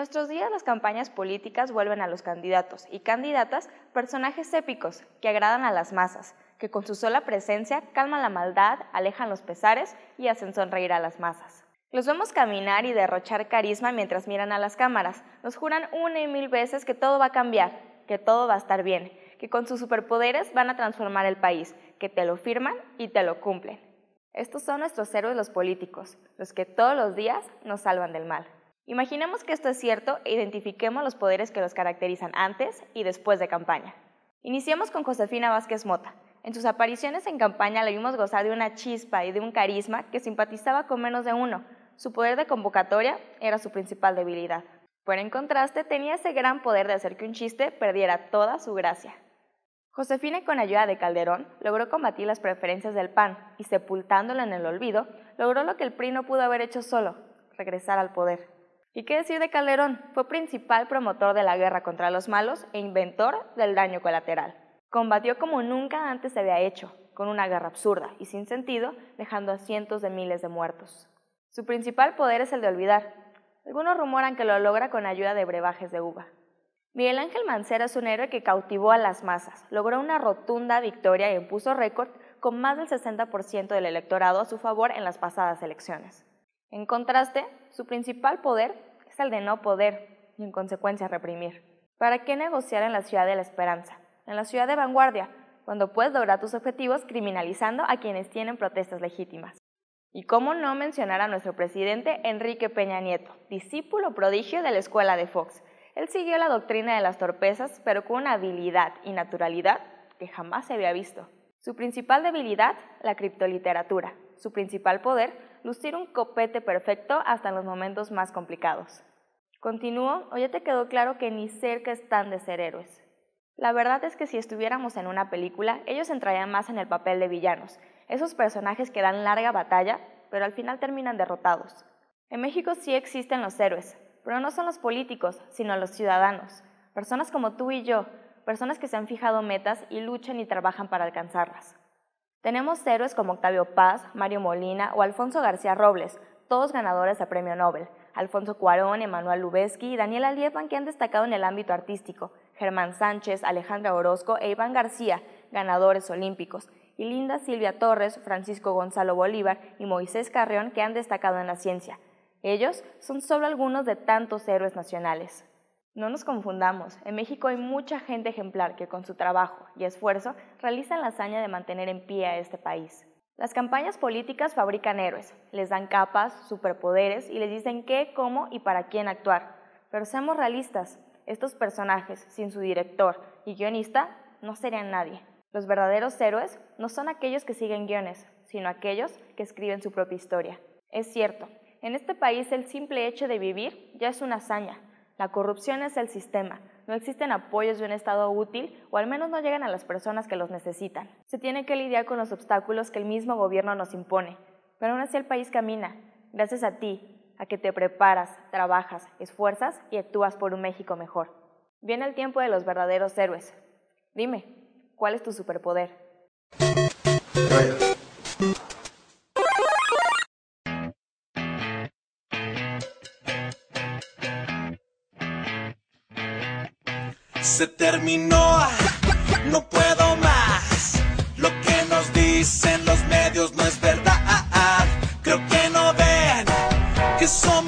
nuestros días las campañas políticas vuelven a los candidatos y candidatas personajes épicos que agradan a las masas, que con su sola presencia calman la maldad, alejan los pesares y hacen sonreír a las masas. Los vemos caminar y derrochar carisma mientras miran a las cámaras, nos juran una y mil veces que todo va a cambiar, que todo va a estar bien, que con sus superpoderes van a transformar el país, que te lo firman y te lo cumplen. Estos son nuestros héroes los políticos, los que todos los días nos salvan del mal. Imaginemos que esto es cierto e identifiquemos los poderes que los caracterizan antes y después de campaña. Iniciemos con Josefina Vázquez Mota. En sus apariciones en campaña la vimos gozar de una chispa y de un carisma que simpatizaba con menos de uno. Su poder de convocatoria era su principal debilidad. Pero en contraste tenía ese gran poder de hacer que un chiste perdiera toda su gracia. Josefina, con ayuda de Calderón, logró combatir las preferencias del PAN y, sepultándolo en el olvido, logró lo que el PRI no pudo haber hecho solo, regresar al poder. ¿Y qué decir de Calderón? Fue principal promotor de la guerra contra los malos e inventor del daño colateral. Combatió como nunca antes se había hecho, con una guerra absurda y sin sentido, dejando a cientos de miles de muertos. Su principal poder es el de olvidar. Algunos rumoran que lo logra con ayuda de brebajes de uva. Miguel Ángel Mancera es un héroe que cautivó a las masas, logró una rotunda victoria e impuso récord con más del 60% del electorado a su favor en las pasadas elecciones. En contraste, su principal poder es el de no poder y en consecuencia reprimir. ¿Para qué negociar en la ciudad de la esperanza, en la ciudad de vanguardia, cuando puedes lograr tus objetivos criminalizando a quienes tienen protestas legítimas? Y cómo no mencionar a nuestro presidente Enrique Peña Nieto, discípulo prodigio de la escuela de Fox. Él siguió la doctrina de las torpezas, pero con una habilidad y naturalidad que jamás se había visto. Su principal debilidad, la criptoliteratura. Su principal poder, lucir un copete perfecto hasta en los momentos más complicados. Continúo, ¿o ya te quedó claro que ni cerca están de ser héroes? La verdad es que si estuviéramos en una película, ellos entrarían más en el papel de villanos, esos personajes que dan larga batalla, pero al final terminan derrotados. En México sí existen los héroes, pero no son los políticos, sino los ciudadanos, personas como tú y yo, personas que se han fijado metas y luchan y trabajan para alcanzarlas. Tenemos héroes como Octavio Paz, Mario Molina o Alfonso García Robles, todos ganadores de premio Nobel, Alfonso Cuarón, Emanuel Lubezki y Daniela Liepman, que han destacado en el ámbito artístico, Germán Sánchez, Alejandra Orozco e Iván García, ganadores olímpicos, y Linda Silvia Torres, Francisco Gonzalo Bolívar y Moisés Carrión, que han destacado en la ciencia. Ellos son solo algunos de tantos héroes nacionales. No nos confundamos, en México hay mucha gente ejemplar que con su trabajo y esfuerzo realizan la hazaña de mantener en pie a este país. Las campañas políticas fabrican héroes, les dan capas, superpoderes y les dicen qué, cómo y para quién actuar. Pero seamos realistas, estos personajes, sin su director y guionista, no serían nadie. Los verdaderos héroes no son aquellos que siguen guiones, sino aquellos que escriben su propia historia. Es cierto, en este país el simple hecho de vivir ya es una hazaña. La corrupción es el sistema, no existen apoyos de un Estado útil o al menos no llegan a las personas que los necesitan. Se tiene que lidiar con los obstáculos que el mismo gobierno nos impone, pero aún así el país camina, gracias a ti, a que te preparas, trabajas, esfuerzas y actúas por un México mejor. Viene el tiempo de los verdaderos héroes. Dime, ¿cuál es tu superpoder? Se terminó, no puedo más. Lo que nos dicen los medios no es verdad. Creo que no ven que somos